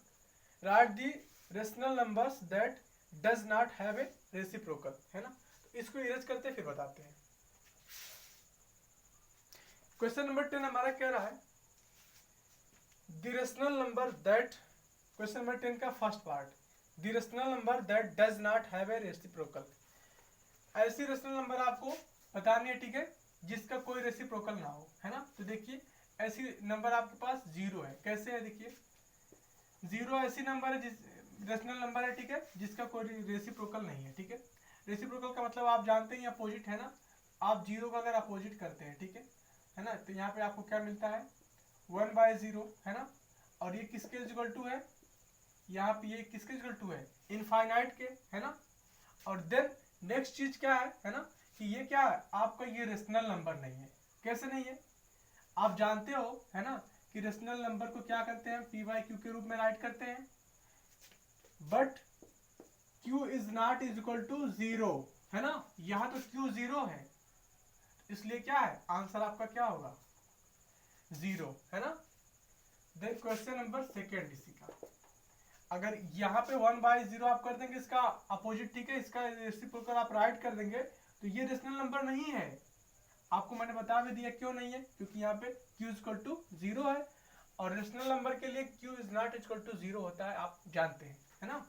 right the rational numbers that does not have a reciprocal, है ना। तो इसको इरेज करते फिर बताते हैं। क्वेश्चन नंबर 10 हमारा कह रहा है the rational number that, question number 10 का first part, the rational number that does not have a reciprocal. ऐसी रेशनल नंबर आपको बतानी है, ठीक है, जिसका कोई रेसिप्रोकल ना हो, है ना। तो देखिए ऐसी नंबर आपके पास जीरो है। कैसे है, देखिए जीरो ऐसी नंबर है जिस रेशनल नंबर है, ठीक है, जिसका कोई रेसिप्रोकल नहीं है, ठीक है। रेसिप्रोकल का मतलब आप जानते हैं अपोजिट, है ना। आप जीरो का अगर अपोजिट करते हैं, ठीक है ना, तो यहाँ पे आपको क्या मिलता है 1/0, है ना। और ये किसके इक्वल टू है, यहाँ पे ये किसके इक्वल टू है, इनफाइनाइट के, है ना। और देन नेक्स्ट चीज क्या है ना, कि ये क्या है आपका, ये रेशनल नंबर नहीं है। कैसे नहीं है, आप जानते हो, है ना, कि रेशनल नंबर को क्या करते हैं, p/q के रूप में राइट करते हैं। But q is not is equal to 0, है ना। यहाँ तो q 0 है, इसलिए क्या है आंसर आपका क्या होगा 0, है ना। देन क्वेश्चन नंबर सेकेंड इसी का, अगर यहाँ पे 1/0 आप कर देंगे इसका अपोजिट, ठीक है, इसका रेसिप्रोकल आप राइट कर देंगे, तो ये रेशनल नंबर नहीं है। आपको मैंने बता भी दिया क्यों नहीं है, क्योंकि यहाँ पे q इक्वल टू 0 है, और रेशनल नंबर के लिए q is not equal to 0 होता है, आप जानते हैं, है ना।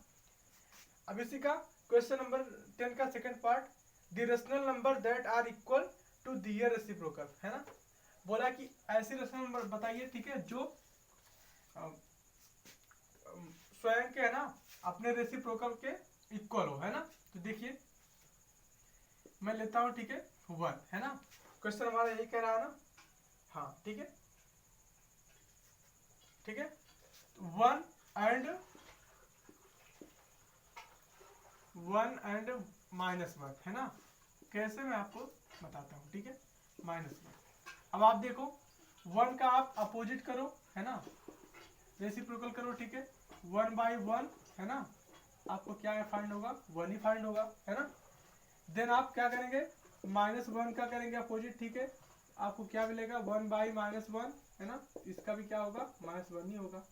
अब इसी का क्वेश्चन नंबर 10 का second part, the rational number that are equal to their reciprocal, है ना। बोला कि ऐसे रेशनल नंबर बताइए, ठीक है, जो स्वयं के, है ना, अपने रेसिप्रोकल के इक्वल हो, है ना। तो देखिए मैं लेता हूं, ठीक है, 1, है ना। क्वेश्चन हमारा यही कह रहा है ना, हाँ ठीक है, ठीक है, 1 एंड -1, है ना। कैसे मैं आपको बताता हूँ, ठीक है, -1। अब आप देखो 1 का आप अपोजिट करो, है ना, रेसिप्रोकल करो, ठीक है, 1/1, है ना। आपको क्या फाइंड होगा 1 ही फाइंड होगा, है ना। देन आप क्या करेंगे -1 का करेंगे अपोजिट, ठीक है, आपको क्या मिलेगा 1/-1, है ना। इसका भी क्या होगा -1 ही होगा।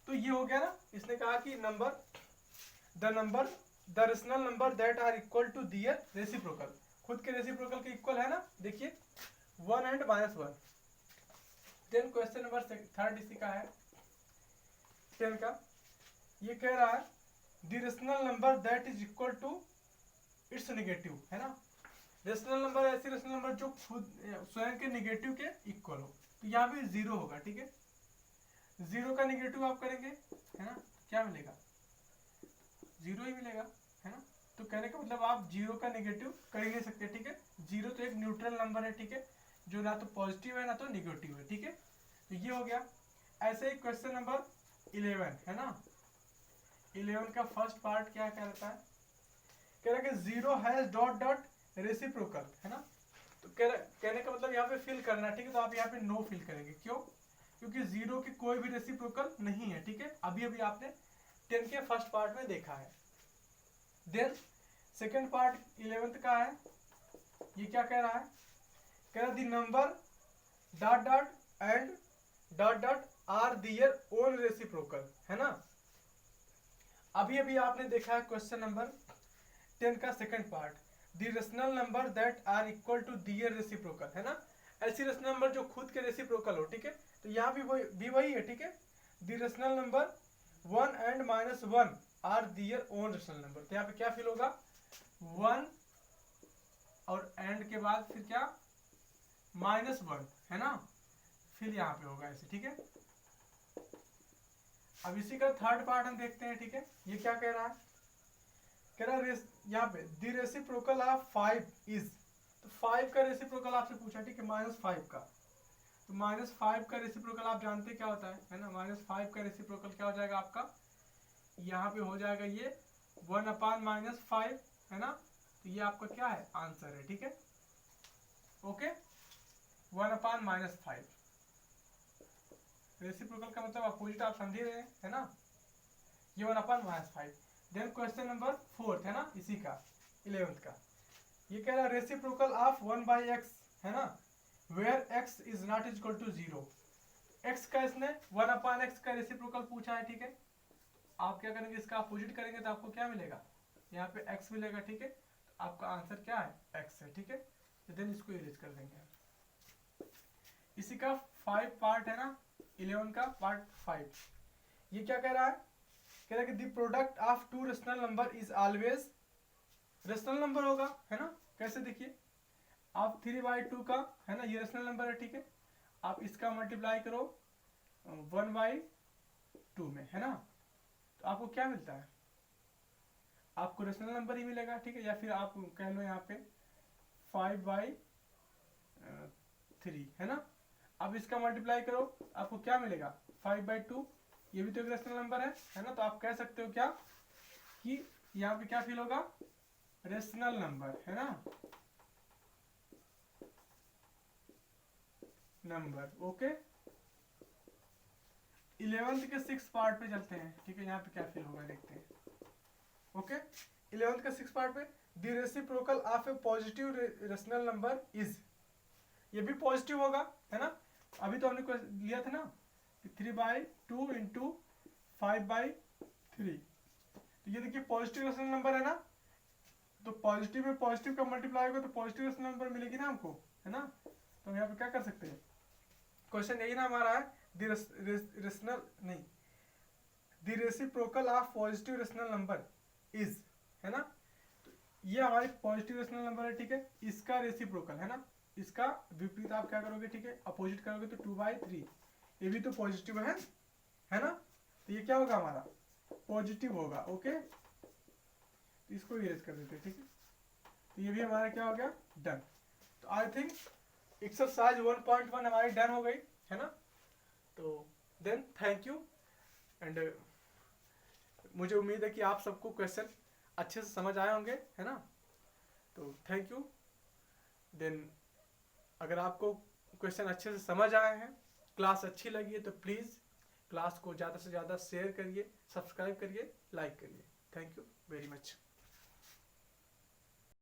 तो ये हो गया ना, इसने कहा कि number the rational number that are equal to their reciprocal, खुद के रेसिप्रोकल के इक्वल है ना। देखिए 1 and -1। Then question number third इसी का है 10 का, ये कह रहा है the rational number that is equal to its negative, है ना। रेशनल नंबर ऐसी रेशनल नंबर जो खुद स्वयं के नेगेटिव के इक्वल हो, तो यहाँ भी 0 होगा, ठीक है। 0 का नेगेटिव आप करेंगे, है ना, क्या मिलेगा 0 ही मिलेगा, है ना। तो कहने का मतलब आप 0 का नेगेटिव कर ही नहीं सकते, ठीक है। 0 तो एक न्यूट्रल नंबर है, ठीक है, जो ना तो पॉजिटिव है ना तो निगेटिव है, ठीक है। तो ये हो गया। ऐसे ही क्वेश्चन नंबर 11, है ना। 11 का फर्स्ट पार्ट क्या कहता है, कह रहा है कि 0 हैज डॉट डॉट रेसिप्रोकल, है ना। तो कहने का मतलब यहाँ पे फिल करना, ठीक है। तो आप यहाँ पे नो फिल करेंगे, क्यों, क्योंकि 0 की कोई भी रेसिप्रोकल नहीं है, ठीक है। अभी अभी आपने 10 के फर्स्ट पार्ट में देखा है। देन सेकेंड पार्ट 11th का है, ये क्या कह रहा है, कह रहा the number dot dot and dot dot are their own reciprocal, है ना। अभी अभी आपने देखा है क्वेश्चन नंबर 10 का second part, the rational number that are equal to their reciprocal, है ना। ऐसी रेशनल नंबर जो खुद के रेसिप्रोकल हो, ठीक है। तो यहाँ भी वही है, ठीक है। The rational number 1 and -1 are their own rational number. तो यहाँ पे क्या फिल होगा 1 और एंड के बाद फिर क्या -1, है ना, फिर यहाँ पे होगा ऐसे, ठीक है। अब इसी का थर्ड पार्ट हम देखते हैं, ठीक है। ये क्या कह रहा है, कह रहा है यहाँ पे द रेसिप्रोकल ऑफ 5 इज, तो 5 का रेसिप्रोकल आपसे पूछा, ठीक है, -5 का। तो -5 का रेसिप्रोकल आप जानते क्या होता है ना। -5 का रेसिप्रोकल क्या हो जाएगा आपका, यहाँ पे हो जाएगा ये 1/-5, है ना। तो ये आपका क्या है आंसर है, ठीक है, ओके। 1/-5 रेसिप्रोकल का मतलब अपोजिट आप समझे रहे हैं, है ना। ये 1/-5। देन क्वेश्चन नंबर 4 है ना, इसी का 11th का, ये कह रहा है रेसिप्रोकल ऑफ 1/x, है ना, where x is not equal to 0। x का इसने 1/x का रेसिप्रोकल पूछा है, ठीक है। आप क्या करेंगे इसका अपोजिट करेंगे तो आपको क्या मिलेगा, यहाँ पे x मिलेगा, ठीक है। तो आपका आंसर क्या है, x है, ठीक है। तो देन इसको इरेज कर देंगे। इसी का 5 पार्ट है ना, 11 का पार्ट 5। ये क्या कह रहा है, कह रहा है कि the product of two rational number is always rational number होगा, है ना। कैसे, देखिए आप 3/2 का है ना, ये रेशनल नंबर है, ठीक है। आप इसका मल्टीप्लाई करो 1/2 में, है ना, तो आपको क्या मिलता है, आपको रेशनल नंबर ही मिलेगा, ठीक है। या फिर आप कह लो यहाँ पे 5/3, है ना। अब इसका मल्टीप्लाई करो, आपको क्या मिलेगा 5/2, ये भी तो एक रेशनल नंबर है ना। तो आप कह सकते हो क्या कि यहाँ पे क्या फील होगा, रेशनल नंबर, है ना, नंबर, ओके। 11th के 6 पार्ट पे चलते हैं, ठीक है। यहाँ पे क्या फील होगा देखते हैं, ओके। 11th के 6 पार्ट पे the reciprocal of A positive rational number is, ये भी पॉजिटिव होगा, है ना। अभी तो हमने लिया था ना 3/2 इंटू 5/3, तो ये देखिए पॉजिटिव रेशनल नंबर है ना, तो पॉजिटिव में पॉजिटिव का मल्टीप्लाई होगा तो पॉजिटिव रेशनल नंबर मिलेगी ना हमको, है ना। तो हम यहाँ पे क्या कर सकते हैं, क्वेश्चन यही ना हमारा है, रेशनल नहीं, the reciprocal of positive rational number is, है ना। तो ये हमारी पॉजिटिव रेशनल नंबर है, ठीक है। इसका रेसिप्रोकल, है ना, इसका विपरीत आप क्या करोगे, ठीक है, अपोजिट करोगे तो 2/3, ये भी तो पॉजिटिव है ना। तो ये क्या होगा हमारा, पॉजिटिव होगा, ओके। तो इसको इरेज कर देते हैं, ठीक है। तो ये भी हमारा क्या हो गया, डन। तो आई थिंक एक्सरसाइज 1.1 हमारी डन हो गई, है ना। तो देन थैंक यू, एंड मुझे उम्मीद है कि आप सबको क्वेश्चन अच्छे से समझ आए होंगे, है ना। तो थैंक यू। देन अगर आपको क्वेश्चन अच्छे से समझ आए हैं, क्लास अच्छी लगी है, तो प्लीज़ क्लास को ज़्यादा से ज़्यादा शेयर करिए, सब्सक्राइब करिए, लाइक करिए। Thank you very much.